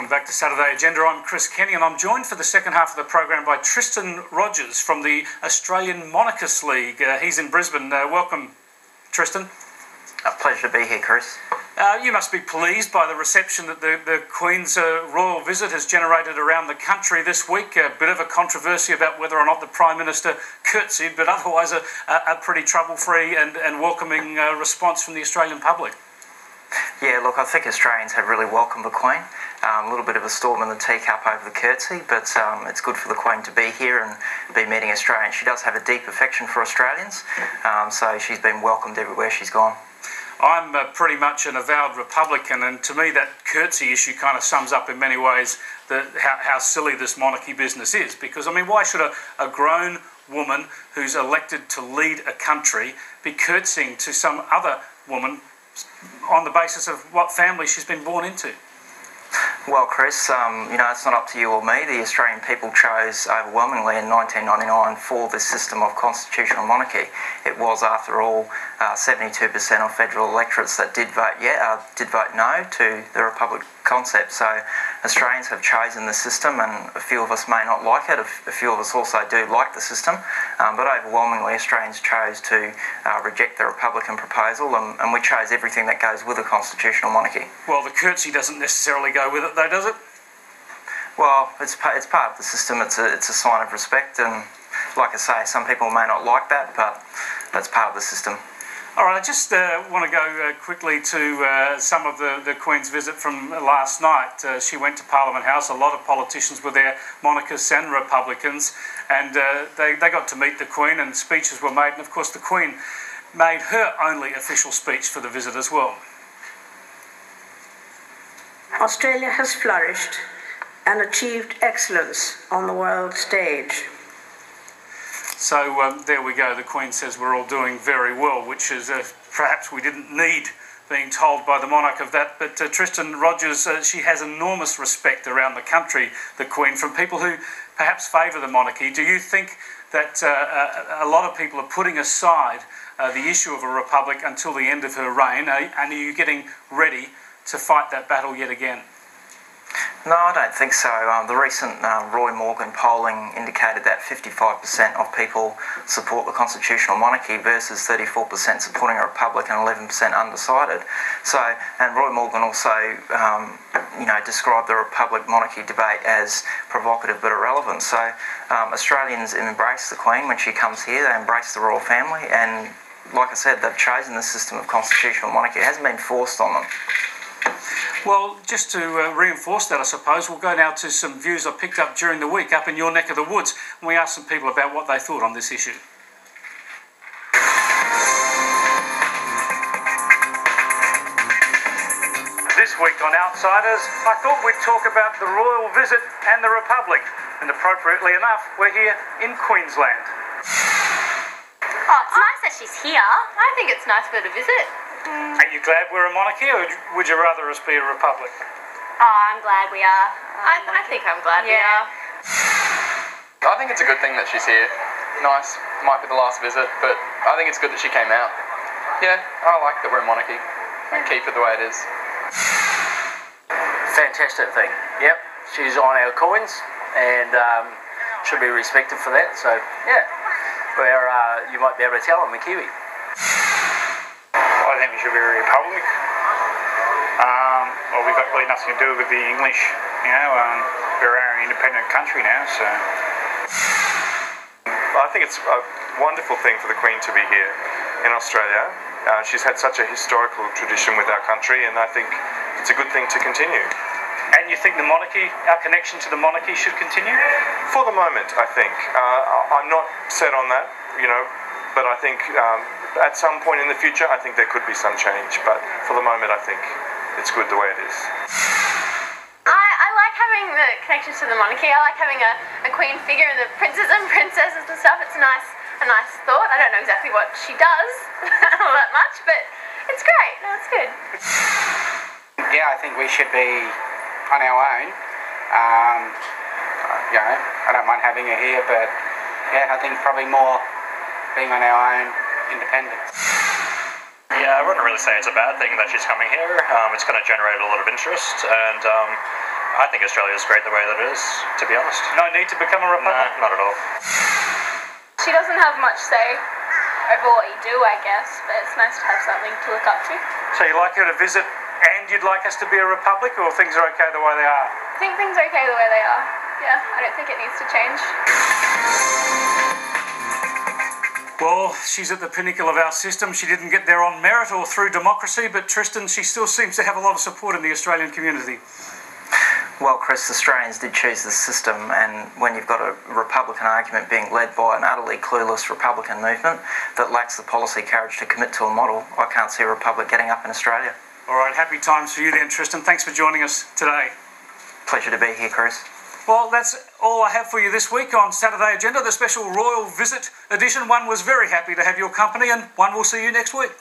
Welcome back to Saturday Agenda. I'm Chris Kenny and I'm joined for the second half of the program by Tristan Rogers from the Australian Monarchist League. He's in Brisbane. Welcome, Tristan. A pleasure to be here, Chris. You must be pleased by the reception that the Queen's royal visit has generated around the country this week. A bit of a controversy about whether or not the Prime Minister curtsied, but otherwise a pretty trouble-free and welcoming response from the Australian public. Yeah, look, I think Australians have really welcomed the Queen. A little bit of a storm in the teacup over the curtsy, but it's good for the Queen to be here and be meeting Australians. She does have a deep affection for Australians, so she's been welcomed everywhere she's gone. I'm pretty much an avowed Republican, and to me that curtsy issue kind of sums up in many ways how silly this monarchy business is. Because, I mean, why should a grown woman who's elected to lead a country be curtsying to some other woman on the basis of what family she's been born into? Well, Chris, it's not up to you or me. The Australian people chose overwhelmingly in 1999 for this system of constitutional monarchy. It was, after all, 72% of federal electorates that did vote no to the republic concept. So Australians have chosen the system, and a few of us may not like it. A few of us also do like the system, but overwhelmingly Australians chose to reject the Republican proposal, and we chose everything that goes with a constitutional monarchy. Well, the curtsy doesn't necessarily go with it, though, does it? Well, it's part of the system. It's a sign of respect, and like I say, some people may not like that, but that's part of the system. All right, I just want to go quickly to some of the Queen's visit from last night. She went to Parliament House. A lot of politicians were there, monarchists and Republicans, and they got to meet the Queen, and speeches were made. And of course, the Queen made her only official speech for the visit as well. Australia has flourished and achieved excellence on the world stage. So there we go. The Queen says we're all doing very well, which is perhaps we didn't need being told by the monarch of that. But Tristan Rogers, she has enormous respect around the country, the Queen, from people who perhaps favour the monarchy. Do you think that a lot of people are putting aside the issue of a republic until the end of her reign? And are you getting ready to fight that battle yet again? No, I don't think so. The recent Roy Morgan polling indicated that 55% of people support the constitutional monarchy versus 34% supporting a republic and 11% undecided. So, and Roy Morgan also, described the republic-monarchy debate as provocative but irrelevant. So, Australians embrace the Queen when she comes here. They embrace the royal family, and like I said, they've chosen the system of constitutional monarchy. It hasn't been forced on them. Well, just to reinforce that, I suppose, we'll go now to some views I picked up during the week up in your neck of the woods, and we asked some people about what they thought on this issue. This week on Outsiders, I thought we'd talk about the royal visit and the Republic, and appropriately enough, we're here in Queensland. Oh, it's nice that she's here. I think it's nice for her to visit. Are you glad we're a monarchy, or would you rather us be a republic? Oh, I'm glad we are. I think I'm glad we are. I think it's a good thing that she's here. Nice. Might be the last visit, but I think it's good that she came out. Yeah, I like that we're a monarchy. And keep it the way it is. Fantastic thing. Yep, she's on our coins and should be respected for that. So, yeah, you might be able to tell I'm a Kiwi. I think we should be a republic. Well, we've got really nothing to do with the English, we're our own independent country now, so. I think it's a wonderful thing for the Queen to be here in Australia. She's had such a historical tradition with our country, and I think it's a good thing to continue. And you think the monarchy, our connection to the monarchy, should continue? For the moment, I think. I'm not set on that, but I think at some point in the future, I think there could be some change. But for the moment, I think it's good the way it is. I like having the connection to the monarchy. I like having a queen figure and the princes and princesses and stuff. It's a nice thought. I don't know exactly what she does all that much, but it's great. No, it's good. Yeah, I think we should be on our own. I don't mind having her here, but yeah, I think probably more being on our own, independent. Yeah, I wouldn't really say it's a bad thing that she's coming here. It's going to generate a lot of interest, and I think Australia's great the way that it is, to be honest. No need to become a republic? No, not at all. She doesn't have much say over what you do, I guess, but it's nice to have something to look up to. So you'd like her to visit and you'd like us to be a republic, or things are okay the way they are? I think things are okay the way they are. Yeah, I don't think it needs to change. Well, she's at the pinnacle of our system. She didn't get there on merit or through democracy, but Tristan, she still seems to have a lot of support in the Australian community. Well, Chris, Australians did choose this system, and when you've got a Republican argument being led by an utterly clueless Republican movement that lacks the policy courage to commit to a model, I can't see a republic getting up in Australia. All right, happy times for you then, Tristan. Thanks for joining us today. Pleasure to be here, Chris. Well, that's all I have for you this week on Saturday Agenda, the special Royal Visit edition. One was very happy to have your company, and one will see you next week.